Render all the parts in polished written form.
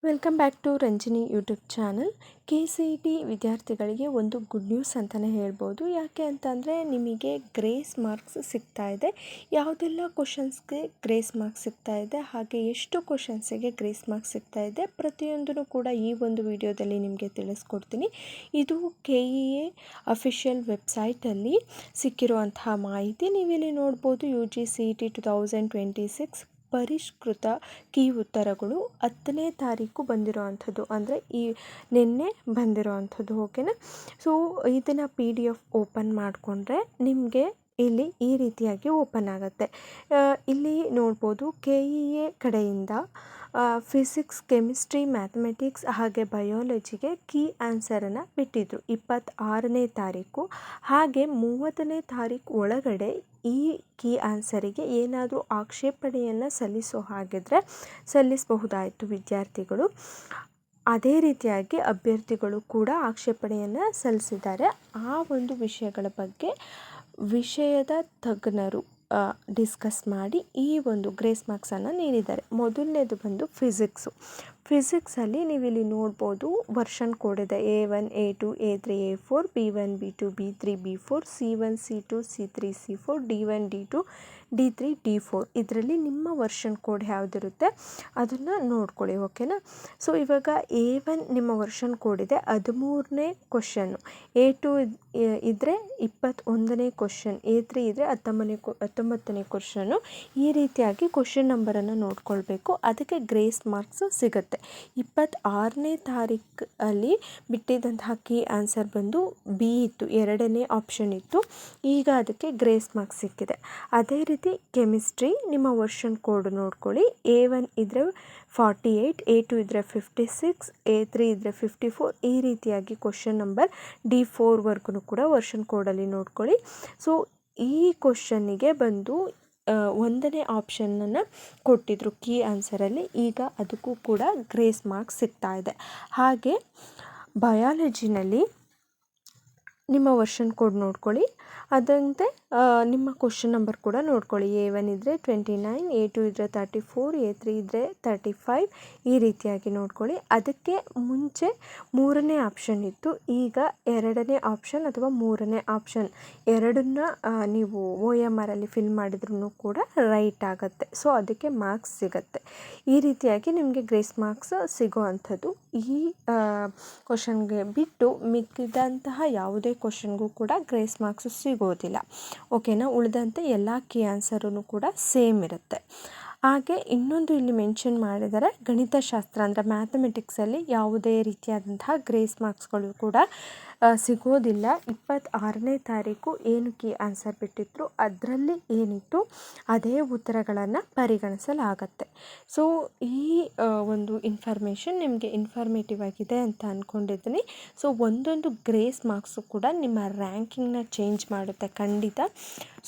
Welcome back to Ranjini YouTube channel. KCET ವಿದ್ಯಾರ್ಥಿಗಳಿಗೆ ಒಂದು good news ಅಂತಲೇ ಹೇಳ್ಬೋದು. ಯಾಕೆ ಅಂತಂದರೆ ನಿಮಗೆ ಗ್ರೇಸ್ ಮಾರ್ಕ್ಸ್ ಸಿಗ್ತಾ ಇದೆ. ಯಾವುದೆಲ್ಲ ಕ್ವಶನ್ಸ್ಗೆ ಗ್ರೇಸ್ ಮಾರ್ಕ್ಸ್ ಸಿಗ್ತಾ ಇದೆ, ಹಾಗೆ ಎಷ್ಟು ಕ್ವಶನ್ಸಿಗೆ ಗ್ರೇಸ್ ಮಾರ್ಕ್ಸ್ ಸಿಗ್ತಾ ಇದೆ, ಪ್ರತಿಯೊಂದನ್ನು ಕೂಡ ಈ ಒಂದು ವಿಡಿಯೋದಲ್ಲಿ ನಿಮಗೆ ತಿಳಿಸ್ಕೊಡ್ತೀನಿ. ಇದು KEA ಅಫಿಷಿಯಲ್ ವೆಬ್ಸೈಟಲ್ಲಿ ಸಿಕ್ಕಿರುವಂತಹ ಮಾಹಿತಿ. ನೀವಿಲ್ಲಿ ನೋಡ್ಬೋದು UGCET 2026 ಪರಿಷ್ಕೃತ ಕೀ ಉತ್ತರಗಳು 10ನೇ ತಾರೀಕು ಬಂದಿರೋ ಅಂದರೆ ನಿನ್ನೆ ಬಂದಿರೋ ಅಂಥದ್ದು. ಓಕೆನಾ. ಸೊ ಇದನ್ನು PDF ಓಪನ್ ಮಾಡಿಕೊಂಡ್ರೆ ನಿಮಗೆ ಇಲ್ಲಿ ಈ ರೀತಿಯಾಗಿ ಓಪನ್ ಆಗುತ್ತೆ. ಇಲ್ಲಿ ನೋಡ್ಬೋದು KEA ಕಡೆಯಿಂದ ಫಿಸಿಕ್ಸ್, ಕೆಮಿಸ್ಟ್ರಿ, ಮ್ಯಾಥಮೆಟಿಕ್ಸ್ ಹಾಗೆ ಬಯಾಲಜಿಗೆ ಕೀ ಆನ್ಸರನ್ನು ಬಿಟ್ಟಿದ್ರು 26ನೇ ತಾರೀಕು. ಹಾಗೆ 30ನೇ ತಾರೀಕು ಒಳಗಡೆ ಈ ಕೀ ಆನ್ಸರಿಗೆ ಏನಾದರೂ ಆಕ್ಷೇಪಣೆಯನ್ನು ಸಲ್ಲಿಸೋ ಹಾಗಿದ್ರೆ ಸಲ್ಲಿಸಬಹುದಾಯಿತು ವಿದ್ಯಾರ್ಥಿಗಳು. ಅದೇ ರೀತಿಯಾಗಿ ಅಭ್ಯರ್ಥಿಗಳು ಕೂಡ ಆಕ್ಷೇಪಣೆಯನ್ನು ಸಲ್ಲಿಸಿದ್ದಾರೆ. ಆ ಒಂದು ವಿಷಯಗಳ ಬಗ್ಗೆ ವಿಷಯದ ತಜ್ಞರು ಡಿಸ್ಕಸ್ ಮಾಡಿ ಈ ಒಂದು ಗ್ರೇಸ್ ಮಾರ್ಕ್ಸನ್ನು ನೀಡಿದ್ದಾರೆ. ಮೊದಲನೇದು ಬಂದು ಫಿಸಿಕ್ಸಲ್ಲಿ ನೀವಿಲ್ಲಿ ನೋಡ್ಬೋದು ವರ್ಷನ್ ಕೋಡ್ ಇದೆ. A1 A2 A3 A4 B1 B2 B3 B4 C1 C2 C3 C4 D1 D2 D3 D4 ಇದರಲ್ಲಿ ನಿಮ್ಮ ವರ್ಷನ್ ಕೋಡ್ ಯಾವುದಿರುತ್ತೆ ಅದನ್ನು ನೋಡ್ಕೊಳ್ಳಿ. ಓಕೆನಾ. ಸೊ ಇವಾಗ A1 ನಿಮ್ಮ ವರ್ಷನ್ ಕೋಡ್ ಇದೆ 13ನೇ ಕ್ವಶನ್ನು, A2 ಇದ್ದರೆ 21ನೇ ಕ್ವಶನ್, A3 ಇದ್ದರೆ 19ನೇ ಕ್ವಶನ್ನು. ಈ ರೀತಿಯಾಗಿ ಕ್ವಶನ್ ನಂಬರನ್ನು ನೋಡ್ಕೊಳ್ಬೇಕು. ಅದಕ್ಕೆ ಗ್ರೇಸ್ ಮಾರ್ಕ್ಸ್ ಸಿಗುತ್ತೆ. 26ನೇ ತಾರೀಕಲ್ಲಿ ಬಿಟ್ಟಿದ್ದಂತಹ ಕೀ ಆನ್ಸರ್ ಬಂದು B ಇತ್ತು, 2ನೇ ಆಪ್ಷನ್ ಇತ್ತು. ಈಗ ಅದಕ್ಕೆ ಗ್ರೇಸ್ ಮಾರ್ಕ್ಸ್ ಸಿಕ್ಕಿದೆ. ಅದೇ ರೀತಿ ಕೆಮಿಸ್ಟ್ರಿ ನಿಮ್ಮ ವರ್ಷನ್ ಕೋಡ್ ನೋಡ್ಕೊಳ್ಳಿ. A1 ಇದ್ದರೆ 48, A2 ಇದ್ದರೆ 56, A3 ಇದ್ದರೆ 54. ಈ ರೀತಿಯಾಗಿ ಕ್ವಶನ್ ನಂಬರ್ D4ವರೆಗೂ ಕೂಡ ವರ್ಷನ್ ಕೋಡಲ್ಲಿ ನೋಡ್ಕೊಳ್ಳಿ. ಸೊ ಈ ಕ್ವಶನ್ನಿಗೆ ಬಂದು 1ನೇ ಆಪ್ಷನನ್ನು ಕೊಟ್ಟಿದ್ರು ಕೀ ಆನ್ಸರಲ್ಲಿ. ಈಗ ಅದಕ್ಕೂ ಕೂಡ ಗ್ರೇಸ್ ಮಾರ್ಕ್ಸ್ ಸಿಗ್ತಾ ಇದೆ. ಹಾಗೆ ಬಯಾಲಜಿನಲ್ಲಿ ನಿಮ್ಮ ವರ್ಷನ್ ಕೋಡ್ ನೋಡ್ಕೊಳ್ಳಿ. ಅದಂತೆ ನಿಮ್ಮ ಕ್ವಶನ್ ನಂಬರ್ ಕೂಡ ನೋಡ್ಕೊಳ್ಳಿ. A1 ಇದ್ದರೆ 29, A2 ಇದ್ದರೆ 34, A3 ಇದ್ದರೆ 35. ಈ ರೀತಿಯಾಗಿ ನೋಡ್ಕೊಳ್ಳಿ. ಅದಕ್ಕೆ ಮುಂಚೆ 3ನೇ ಆಪ್ಷನ್ ಇತ್ತು. ಈಗ 2ನೇ ಆಪ್ಷನ್ ಅಥವಾ 3ನೇ ಆಪ್ಷನ್ ಎರಡನ್ನ ನೀವು OMRಲ್ಲಿ ಫಿಲ್ ಮಾಡಿದ್ರೂ ಕೂಡ ರೈಟ್ ಆಗುತ್ತೆ. ಸೊ ಅದಕ್ಕೆ ಮಾರ್ಕ್ಸ್ ಸಿಗುತ್ತೆ. ಈ ರೀತಿಯಾಗಿ ನಿಮಗೆ ಗ್ರೇಸ್ ಮಾರ್ಕ್ಸ್ ಸಿಗೋ ಅಂಥದ್ದು. ಈ ಕ್ವಶನ್ಗೆ ಬಿಟ್ಟು ಮಿಕ್ಕಿದಂತಹ ಯಾವುದೇ ಕ್ವಶನ್ಗೂ ಕೂಡ ಗ್ರೇಸ್ ಮಾರ್ಕ್ಸ್ ಸಿಗೋದಿಲ್ಲ. ಓಕೆನಾ. ಉಳಿದಂತೆ ಎಲ್ಲ ಕೀ ಆನ್ಸರೂ ಕೂಡ ಸೇಮ್ ಇರುತ್ತೆ. ಹಾಗೆ ಇನ್ನೊಂದು ಇಲ್ಲಿ ಮೆನ್ಷನ್ ಮಾಡಿದರೆ ಗಣಿತಶಾಸ್ತ್ರ ಅಂದರೆ ಮ್ಯಾಥಮೆಟಿಕ್ಸಲ್ಲಿ ಯಾವುದೇ ರೀತಿಯಾದಂತಹ ಗ್ರೇಸ್ ಮಾರ್ಕ್ಸ್ಗಳು ಕೂಡ ಸಿಗೋದಿಲ್ಲ. 26ನೇ ತಾರೀಕು ಏನು ಕೀ ಆನ್ಸರ್ ಬಿಟ್ಟಿದ್ರು ಅದರಲ್ಲಿ ಏನಿತ್ತು ಅದೇ ಉತ್ತರಗಳನ್ನು ಪರಿಗಣಿಸಲಾಗತ್ತೆ. ಸೊ ಈ ಒಂದು ಇನ್ಫಾರ್ಮೇಷನ್ ನಿಮಗೆ ಇನ್ಫಾರ್ಮೇಟಿವ್ ಆಗಿದೆ ಅಂತ ಅಂದ್ಕೊಂಡಿದ್ದೀನಿ. ಸೊ ಒಂದೊಂದು ಗ್ರೇಸ್ ಮಾರ್ಕ್ಸು ಕೂಡ ನಿಮ್ಮ ರ್ಯಾಂಕಿಂಗ್ನ ಚೇಂಜ್ ಮಾಡುತ್ತೆ ಖಂಡಿತ.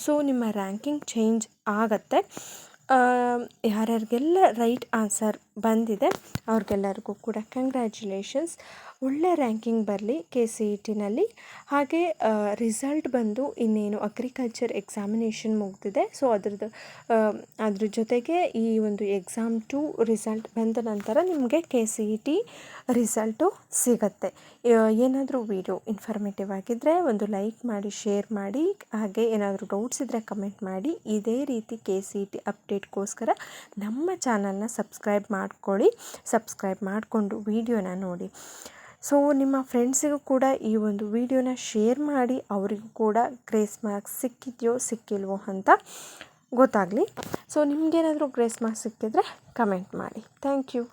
ಸೊ ನಿಮ್ಮ ರ್ಯಾಂಕಿಂಗ್ ಚೇಂಜ್ ಆಗತ್ತೆ. ಯಾರ್ಯಾರಿಗೆಲ್ಲ ರೈಟ್ ಆನ್ಸರ್ ಬಂದಿದೆ ಅವ್ರಿಗೆಲ್ಲರಿಗೂ ಕೂಡ ಕಂಗ್ರ್ಯಾಚುಲೇಷನ್ಸ್. ಒಳ್ಳೆ ರ್ಯಾಂಕಿಂಗ್ ಬರಲಿ KCETನಲ್ಲಿ. ಹಾಗೆ ರಿಸಲ್ಟ್ ಬಂದು ಇನ್ನೇನು ಅಗ್ರಿಕಲ್ಚರ್ ಎಕ್ಸಾಮಿನೇಷನ್ ಮುಗಿದಿದೆ. ಸೊ ಅದ್ರ ಜೊತೆಗೆ ಈ ಒಂದು ಎಕ್ಸಾಮ್ 2 ರಿಸಲ್ಟ್ ಬಂದ ನಂತರ ನಿಮಗೆ KCET ರಿಸಲ್ಟು ಸಿಗತ್ತೆ. ಏನಾದರೂ ವಿಡಿಯೋ ಇನ್ಫಾರ್ಮೇಟಿವ್ ಆಗಿದ್ದರೆ ಒಂದು ಲೈಕ್ ಮಾಡಿ, ಶೇರ್ ಮಾಡಿ. ಹಾಗೆ ಏನಾದರೂ ಡೌಟ್ಸ್ ಇದ್ದರೆ ಕಮೆಂಟ್ ಮಾಡಿ. ಇದೇ ರೀತಿ KCET ಅಪ್ಡೇಟ್ಗೋಸ್ಕರ ನಮ್ಮ ಚಾನಲ್ನ ಸಬ್ಸ್ಕ್ರೈಬ್ ಮಾಡ್ಕೊಳ್ಳಿ. ಸಬ್ಸ್ಕ್ರೈಬ್ ಮಾಡಿಕೊಂಡು ವಿಡಿಯೋನ ನೋಡಿ. ಸೊ ನಿಮ್ಮ ಫ್ರೆಂಡ್ಸಿಗೂ ಕೂಡ ಈ ಒಂದು ವಿಡಿಯೋನ ಶೇರ್ ಮಾಡಿ. ಅವರಿಗೂ ಕೂಡ ಗ್ರೇಸ್ ಮಾರ್ಕ್ಸ್ ಸಿಕ್ಕಿದೆಯೋ ಸಿಕ್ಕಿಲ್ವೋ ಅಂತ ಗೊತ್ತಾಗಲಿ. ಸೊ ನಿಮಗೇನಾದರೂ ಗ್ರೇಸ್ ಮಾರ್ಕ್ಸ್ ಸಿಕ್ಕಿದ್ರೆ ಕಮೆಂಟ್ ಮಾಡಿ. Thank you.